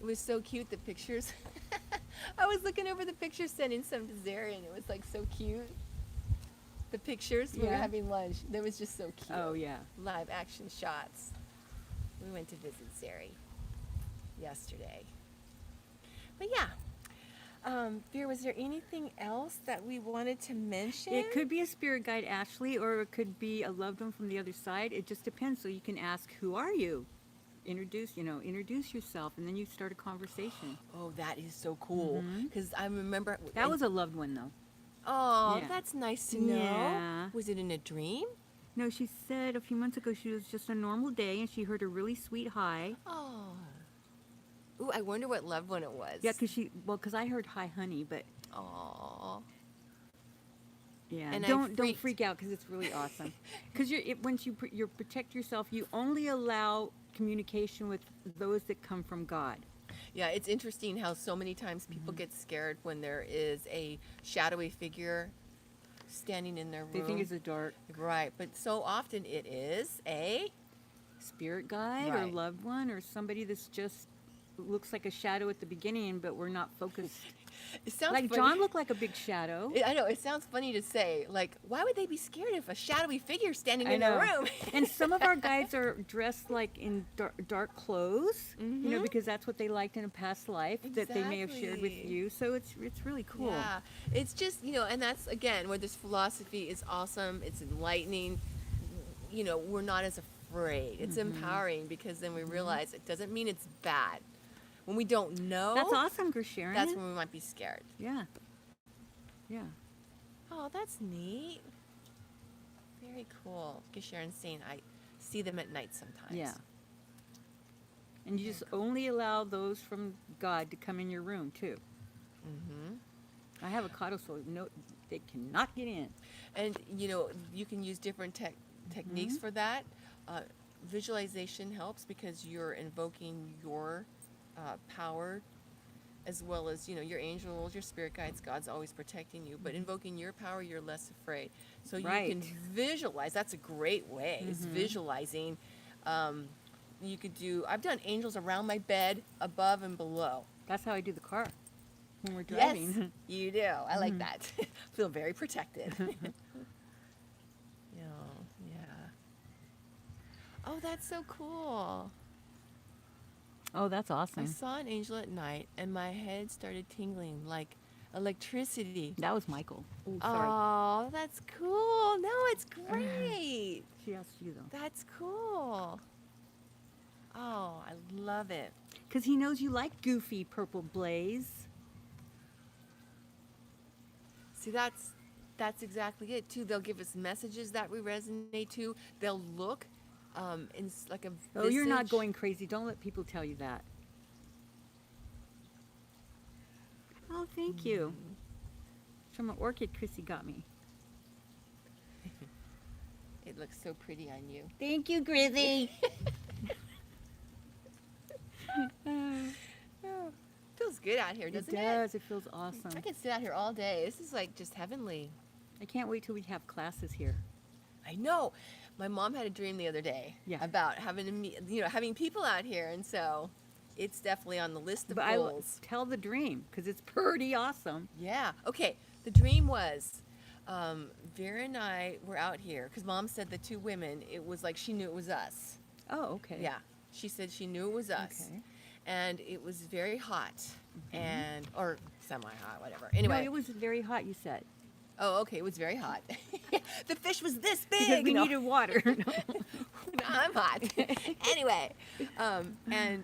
It was so cute, the pictures. I was looking over the pictures, sending some to Zeri, and it was so cute. The pictures, we were having lunch. That was just so cute. Oh, yeah. Live action shots. We went to visit Zeri yesterday. But yeah. Vera, was there anything else that we wanted to mention? It could be a spirit guide, Ashley, or it could be a loved one from the other side. It just depends. So you can ask, who are you? Introduce yourself, and then you start a conversation. Oh, that is so cool. Because I remember... That was a loved one, though. Oh, Yeah. that's nice to know. Yeah. Was it in a dream? No, she said a few months ago she was just a normal day, and she heard a really sweet hi. Oh. Ooh, I wonder what loved one it was. Yeah, because I heard hi, honey, but Aw. yeah, And don't freak out, because it's really awesome. Because once you protect yourself, you only allow communication with those that come from God. Yeah, it's interesting how so many times people get scared when there is a shadowy figure standing in their room. They think it's a dark Right, but so often it is a... spirit guide or Right. loved one or somebody that's just looks like a shadow at the beginning, but we're not focused. It sounds Like funny. John looked like a big shadow. I know, it sounds funny to say. Like, why would they be scared of a shadowy figure standing in their room? And some of our guides are dressed like in dark clothes, because that's what they liked in a past life that they may have shared with Exactly. you. So it's really cool. Yeah, it's just, and that's, again, where this philosophy is awesome. It's enlightening. We're not as afraid. It's empowering, because then we realize it doesn't mean it's bad. When we don't know, That's awesome, Sharon. that's when we might be scared. Yeah. Yeah. Oh, that's neat. Very cool. Because Sharon's saying I see them at night sometimes. Yeah. And you just only allow those from God to come in your room, too. I have a cotto, so no, they cannot get in. And, you can use different techniques for that. Visualization helps, because you're invoking your power, as well as, your angels, your spirit guides. God's always protecting you. But invoking your power, you're less afraid. So you can visualize. That's a great way. Is visualizing. You could do, I've done angels around my bed, above and below. That's how I do the car when we're driving. Yes, you do. I like that. Feel very protected. Yeah. Oh, that's so cool. Oh, that's I awesome. saw an angel at night, and my head started tingling like electricity. That was Michael. Oh, sorry. Oh, that's cool. No, it's great. She asked you, though. That's cool. Oh, I love it. Because he knows you like goofy purple blaze. See, that's exactly it, too. They'll give us messages that we resonate to. They'll look in like a Oh, you're not visage. going crazy. Don't let people tell you that. Oh, thank you. From an orchid Chrissy got me. It looks so pretty on you. Thank you, Chrissy. Oh, feels good out here, doesn't it? It does. It feels awesome. I can sit out here all day. This is like just heavenly. I can't wait till we have classes here. I know. My mom had a dream the other day Yeah. about having people out here, and so it's definitely on the list of But I goals. tell the dream because it's pretty awesome. Yeah. Okay. The dream was, Vera and I were out here because Mom said the two women. It was like she knew it was us. Oh, okay. Yeah. She said she knew it was us, Okay. and it was very hot, and or semi-hot, whatever. No, Anyway. it was very hot. You said Oh, okay. It was very hot. The fish was this big. because we No. needed water. No. No, I'm hot. Anyway, and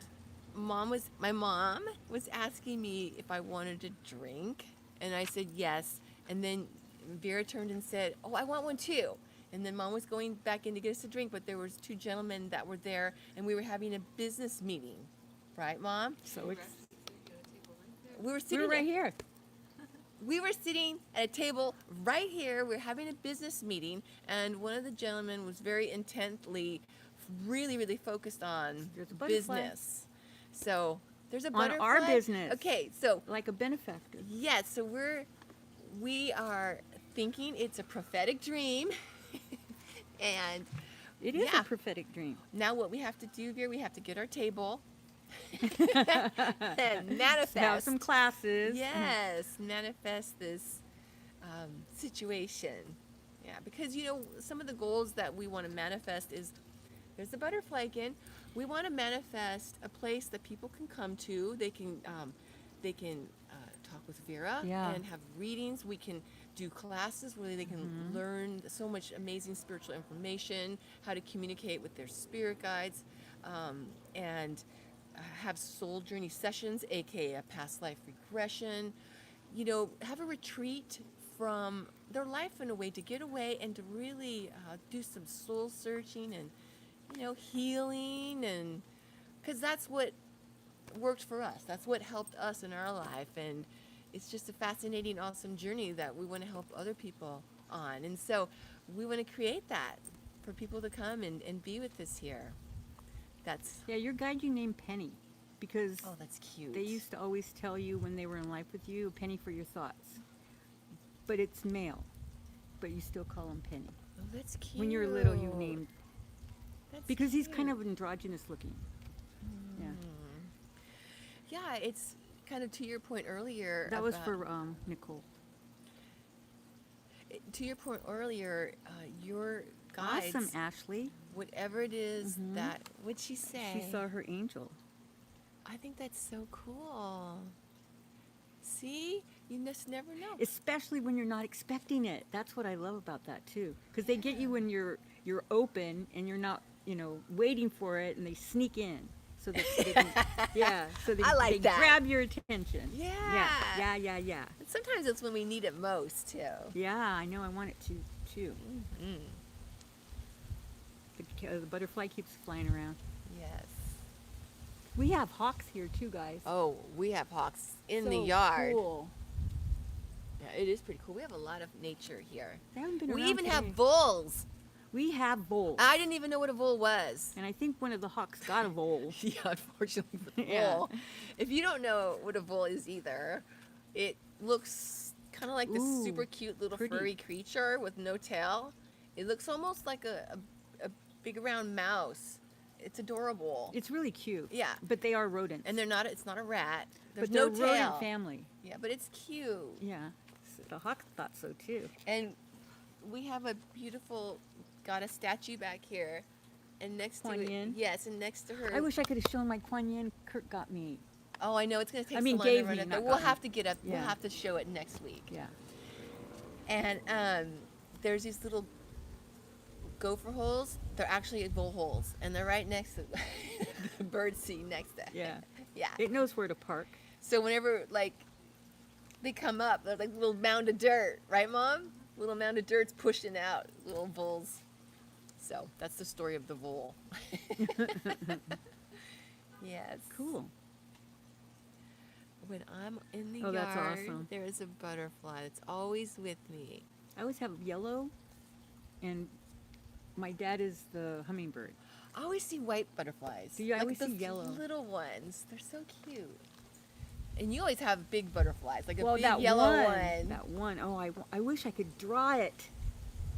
my mom was asking me if I wanted to drink, and I said yes. And then Vera turned and said, "Oh, I want one too." And then Mom was going back in to get us a drink, but there was two gentlemen that were there, and we were having a business meeting, right, Mom? So it's We were sitting. we were right here. We were sitting at a table right here. We were having a business meeting, and one of the gentlemen was very intently, really, really focused on There's a butterfly. business. So there's a On butterfly. our business. Okay, so Like a benefactor. yes, so we are thinking it's a prophetic dream, and It is Yeah. a prophetic dream. now what we have to do, Vera, we have to get our table and manifest. Have some classes. Yes, manifest this situation. Yeah, because some of the goals that we want to manifest is there's the butterfly again. We want to manifest a place that people can come to. They can talk with Vera Yeah. and have readings. We can do classes where they can learn so much amazing spiritual information, how to communicate with their spirit guides, and have soul journey sessions, aka a past life regression. Have a retreat from their life in a way to get away and to really do some soul searching and healing, and because that's what worked for us. That's what helped us in our life, and it's just a fascinating, awesome journey that we want to help other people on. And so we want to create that for people to come and be with us here. That's Yeah, your guide you named Penny because oh, that's cute. they used to always tell you when they were in life with you, a penny for your thoughts. But it's male, but you still call him Penny. Oh, that's cute. When you're little, you named That's because he's kind cute. of androgynous looking. Yeah, Yeah, it's kind of to your point earlier. that was about- for Nicole. To your point earlier, your guides, Awesome, Ashley. whatever it is that, what'd she say? She saw her angel. I think that's so cool. See? You just never know. Especially when you're not expecting it. That's what I love about that too, because they get you when you're open and you're not, waiting for it, and they sneak in so that they can, so they, I like they that. grab your attention. Yeah. Yeah. And sometimes it's when we need it most, too. Yeah, I know. I want it to too. Mm. The butterfly keeps flying around. Yes. We have hawks here too, guys. Oh, we have hawks in the So yard. Cool. Yeah, it is pretty cool. We have a lot of nature here. They haven't been We around even have today. voles. We have voles. I didn't even know what a vole was. And I think one of the hawks got a vole. Yeah, unfortunately for the Yeah. vole. If you don't know what a vole is either, it looks kind of like this Ooh, super cute little pretty. furry creature with no tail. It looks almost like a big round mouse. It's adorable. It's really cute. Yeah. But they are rodents. And it's not a rat. There's but they're no a rodent tail. family. Yeah, but it's cute. Yeah. So the hawk thought so too. And we have a beautiful goddess statue back here. And next Kuan to it, Yin? yes, and next to her. I wish I could have shown my Kuan Yin Kurt got me. Oh, I know it's gonna take. I mean, so long to gave run me, it, but not we'll got have me. to get up. We'll Yeah. have to show it next week. Yeah. And there's these little gopher holes. They're actually vole holes, and they're right next to the bird seat next to it. Yeah. Yeah. It knows where to park. So whenever they come up, they're like a little mound of dirt, right, Mom? Little mound of dirt's pushing out little voles. So that's the story of the vole. Yes. Cool. When I'm in the Oh, yard, that's awesome. there is a butterfly that's always with me. I always have yellow, and my dad is the hummingbird. I always see white butterflies. Do you? I always see those yellow. little ones. They're so cute. And you always have big butterflies, like a Well, big that yellow one, one. that one. Oh, I wish I could draw it.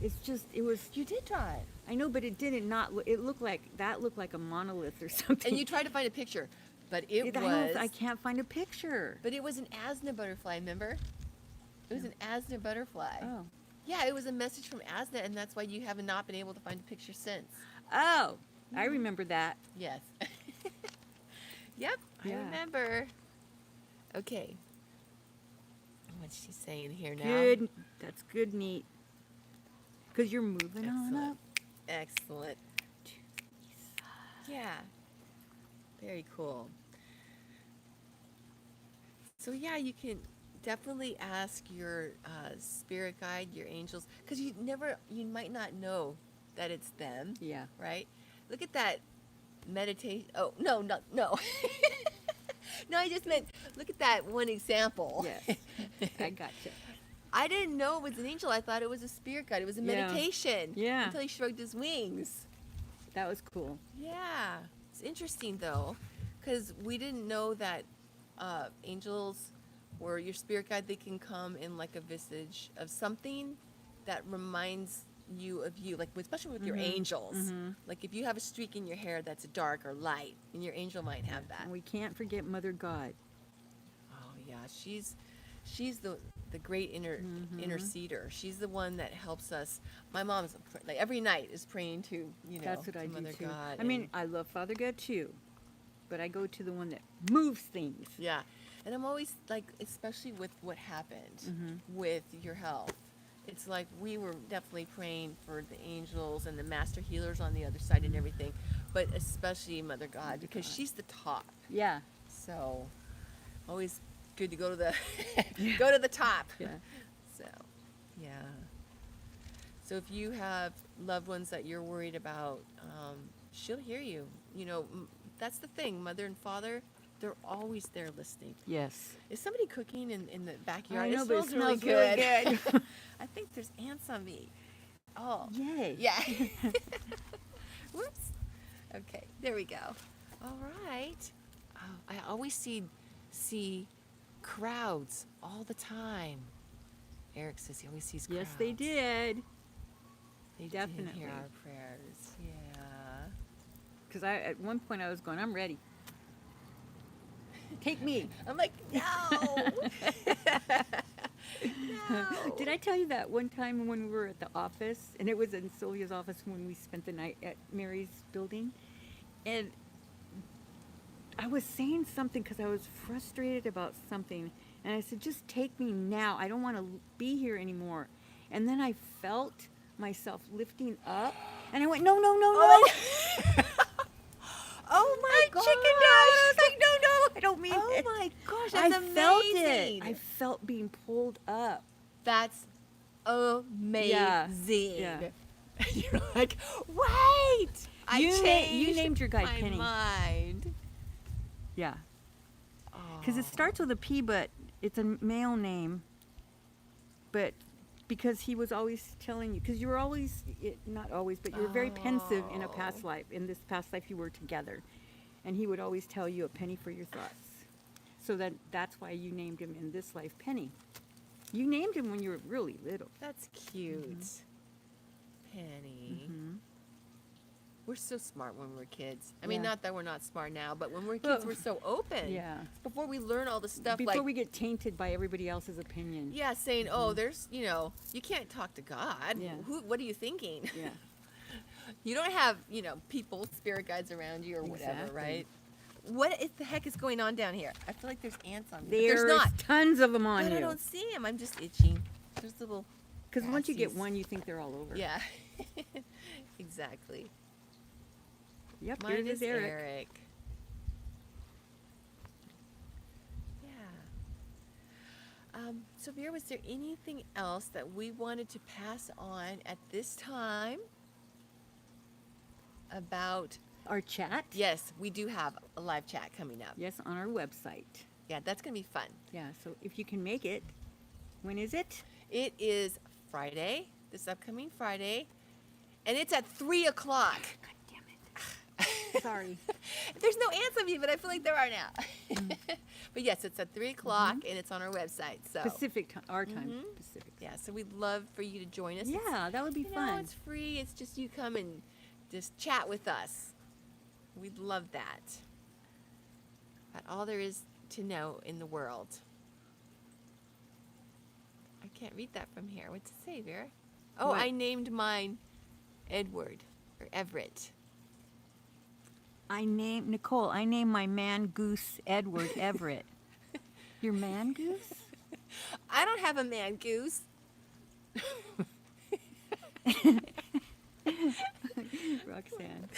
It's just, it was. You did draw it. I know, but it didn't not. It looked like a monolith or something. And you tried to find a picture, but I can't find a picture. But it was an Asna butterfly, remember? It was an Asna butterfly. Oh. Yeah, it was a message from Asna, and that's why you have not been able to find a picture since. Oh, I remember that. Yes. Yep, Yeah. I remember. Okay. What's she saying here now? Good. That's good, neat. Because you're moving on Excellent. up. Excellent. Yeah. Very cool. So yeah, you can definitely ask your spirit guide, your angels, because you might not know that it's them, Yeah. right? Look at that meditation. Oh, no. No, I just meant, look at that one example. Yes. I gotcha. I didn't know it was an angel. I thought it was a spirit guide. It was a Yeah. meditation. Yeah. Until he shrugged his wings. That was cool. Yeah. It's interesting, though, because we didn't know that angels or your spirit guide, they can come in like a visage of something that reminds you of you, like especially with your angels. Like if you have a streak in your hair that's dark or light, and your angel might have that. And we can't forget Mother God. Oh yeah, she's the great interceder. She's the one that helps us. My mom's like every night is praying to That's what to I do Mother too. God. I mean, and- I love Father God too, but I go to the one that moves things. yeah, and I'm always like, especially with what happened with your health. It's like we were definitely praying for the angels and the master healers on the other side and everything, but especially Mother God, because she's the top. Yeah. So always good to go to the go to the top. Yeah. So yeah. So if you have loved ones that you're worried about, she'll hear you. That's the thing. Mother and father, they're always there listening. Yes. Is somebody cooking in the backyard? I know, it but it smells really smells good. really good. I think there's ants on me. Oh. Yay. Yeah. Whoops. Okay, there we go. All right. Oh, I always see crowds all the time. Eric says he always sees crowds. Yes, they did. They did Definitely. hear our prayers. Yeah. Because at one point I was going, I'm ready. Take me. I'm like, no. No. Did I tell you that one time when we were at the office, and it was in Sylvia's office when we spent the night at Mary's building, and I was saying something because I was frustrated about something, and I said, just take me now. I don't want to be here anymore. And then I felt myself lifting up, and I went, no. Oh my gosh. Chickened out. I was like, no, I don't mean Oh it. my gosh, I that's amazing. felt it. I felt being pulled up. That's amazing. Yeah. You're like, wait. You changed named your guide my Penny. mind. Yeah. Because it starts with a P, but it's a male name. But because he was always telling you, because you were always, not always, but you were very pensive in a past life. In this past life, you were together. And he would always tell you a penny for your thoughts. So that's why you named him in this life Penny. You named him when you were really little. That's cute. Penny. We're so smart when we're kids. I mean, Yeah. not that we're not smart now, but when we're kids, we're so open. Yeah. Before we learn all the stuff, Before like, we get tainted by everybody else's opinion. yeah, saying, oh, there's, you can't talk to God. Yeah. What are you thinking? Yeah. You don't have, people, spirit guides around you or whatever, Exactly. right? What the heck is going on down here? I feel like there's ants on me. But There's there's not. tons of them on But I you. don't see them. I'm just itching. There's little. Because once you get Patsies. one, you think they're all over. Yeah. Exactly. Yep, Mine here's is Eric. Yeah. So Vera, was there anything else that we wanted to pass on at this time about? Our chat? Yes, we do have a live chat coming up. Yes, on our website. Yeah, that's going to be fun. Yeah, so if you can make it, when is it? It is Friday, this upcoming Friday, and it's at 3 o'clock. God damn it. Sorry. There's no ants on me, but I feel like there are now. But yes, it's at 3 o'clock, and it's on our website. So Pacific time, our time, Pacific. yeah, so we'd love for you to join us. Yeah, that would be You know, fun. it's free. It's just you come and just chat with us. We'd love that. About all there is to know in the world. I can't read that from here. What's it say, Vera? Oh, What? I named mine Edward or Everett. I named my man goose Edward Everett. Your man goose? I don't have a man goose. Roxanne.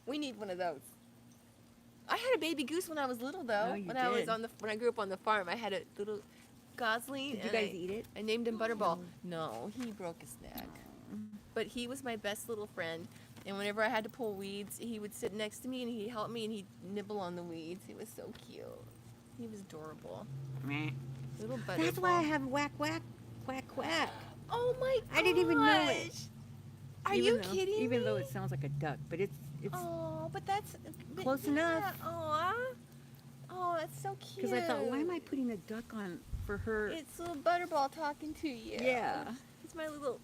We need one of those. I had a baby goose when I was little, though. Oh, you when I was did. when I grew up on the farm, I had a little gosling. Did you and guys eat it? I named him Butterball. No, he broke his neck. But he was my best little friend. And whenever I had to pull weeds, he would sit next to me and he'd help me and he'd nibble on the weeds. He was so cute. He was adorable. Meh. Little Butterball. That's why I have whack, whack, quack, quack. Oh my gosh. I didn't even know it. Are Even you though- kidding Even me? though it sounds like a duck, but it's Oh, but that's Close enough. Oh, that's so cute. because I thought, why am I putting a duck on for her? It's little Butterball talking to you. Yeah. He's my little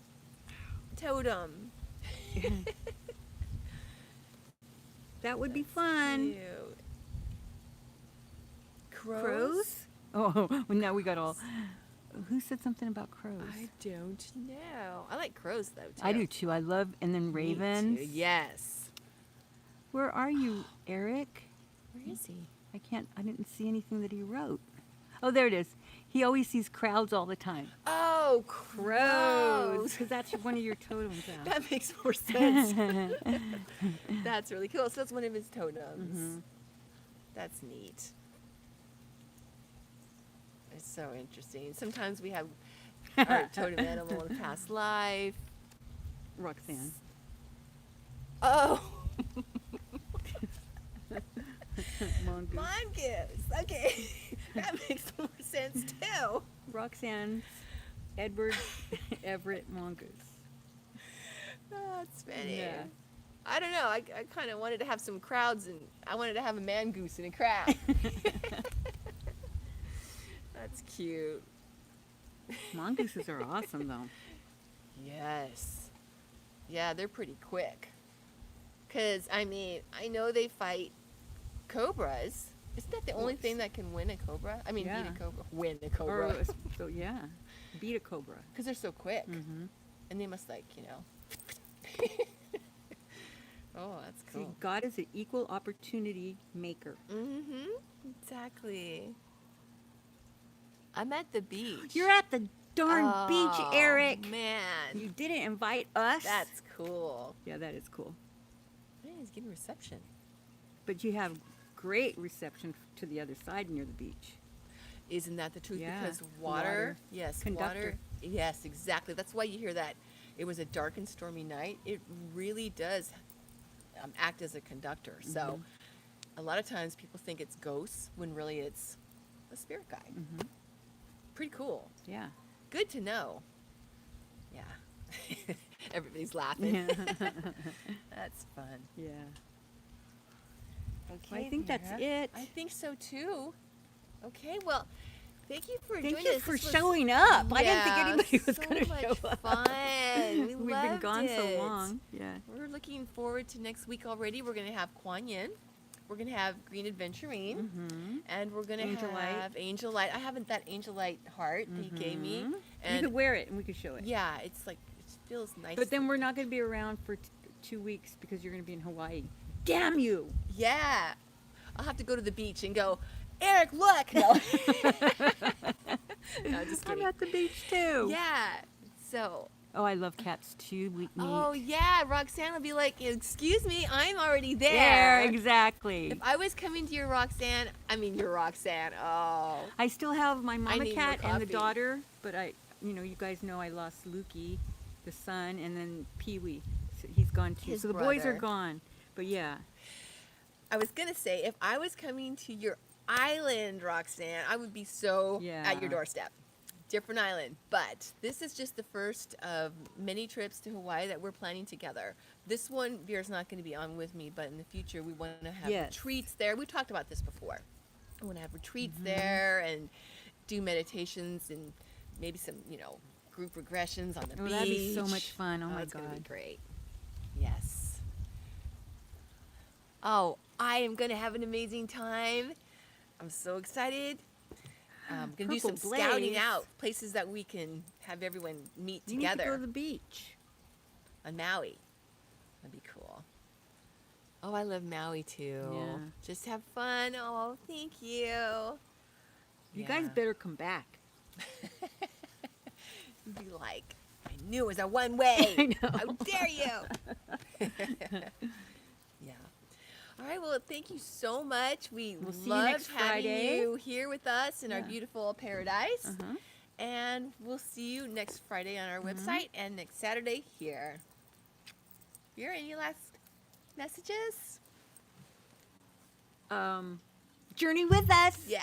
totem. That would be fun. Cute. Crows? Oh, well, now we got all. Who said something about crows? I don't know. I like crows though too. I do too. I love, and then Me too. ravens. Yes. Where are you, Eric? Where is he? I didn't see anything that he wrote. Oh, there it is. He always sees crowds all the time. Oh, Crows. Because that's one of your totems. Al. That makes more sense. That's really cool. So that's one of his totems. Mm-hmm. That's neat. It's so interesting. Sometimes we have our totem animal in a past life. Roxanne. Oh, Mongoose. mongoose. Okay, that makes more sense too. Roxanne, Edward, Everett, mongoose. Oh, that's funny. Yeah. I don't know. I kind of wanted to have some crowds, and I wanted to have a man goose in a crowd. That's cute. Mongooses are awesome, though. Yes. Yeah, they're pretty quick. Because, I mean, I know they fight cobras. Isn't that the only thing that can win a cobra? I mean, Yeah. beat a cobra. Win a cobra. So yeah, beat a cobra. Because they're so quick. Mm-hmm. And they must, like, you know. Oh, that's See, cool. God is an equal opportunity maker. Mm-hmm. Exactly. I'm at the beach. You're at the darn beach, Oh, Eric. Man. You didn't invite us. That's cool. Yeah, that is cool. Man, he's getting reception. But you have great reception to the other side near the beach. Isn't that the truth? Yeah, Because the water, water. yes, Conductor. water, yes, exactly. That's why you hear that it was a dark and stormy night. It really does act as a conductor. So a lot of times people think it's ghosts when really it's a spirit guide. Mm-hmm. Pretty cool. Yeah. Good to know. Yeah. Everybody's laughing. Yeah. That's fun. Yeah. Okay. Well, I think that's Vera. it. I think so too. Okay, well, thank you for Thank joining you us. for This was- showing up. I didn't think Yeah, anybody was so going to much show up. Fun. We We've been loved gone so it. long. Yeah. We're looking forward to next week already. We're going to have Kuan Yin. We're going to have Green Adventurine. Mm-hmm. And we're going to Angel Light. have Angel Light. I haven't that Angel Light heart that he gave me. You And could wear it and we could show it. yeah, it's like, it feels nice. But then we're not going to be around for 2 weeks because you're going to be in Hawaii. Damn you! Yeah. I'll have to go to the beach and go, Eric, look. No, no just I'm kidding. at the beach too. Yeah. So, Oh, I love cats too. We oh yeah, Roxanne will be like, excuse me, I'm already there. there, exactly. If I was coming to your Roxanne, oh. I still have my mama need more cat and the coffee. daughter, but you guys know I lost Lukey, the son, and then Pee Wee. So he's gone too. His So the boys are brother. gone. But yeah, I was going to say, if I was coming to your island, Roxanne, I would be so Yeah. at your doorstep. different island. But this is just the first of many trips to Hawaii that we're planning together. This one, Vera's not going to be on with me, but in the future, we want to have retreats there. We talked about this before. We want to have retreats there and do meditations and maybe some, group regressions on the beach. That'd be so much fun. Oh my it's God. going to be great. Yes. Oh, I am going to have an amazing time. I'm so excited. I'm going to do some Purple scouting Blaze. out, places that we can have everyone meet You need to together go to the beach. on Maui. That'd be cool. Oh, I love Maui too. Yeah. Just have fun. Oh, thank you. You guys better come back. Be like, I knew it was a one way. I know. How dare you? Yeah. All right. Well, thank you so much. We'll see you loved next having Friday. you here with us in our Yeah. beautiful paradise. Uh-huh. And we'll see you next Friday on our website and next Saturday here. Vera, any last messages? Journey with us. Yeah.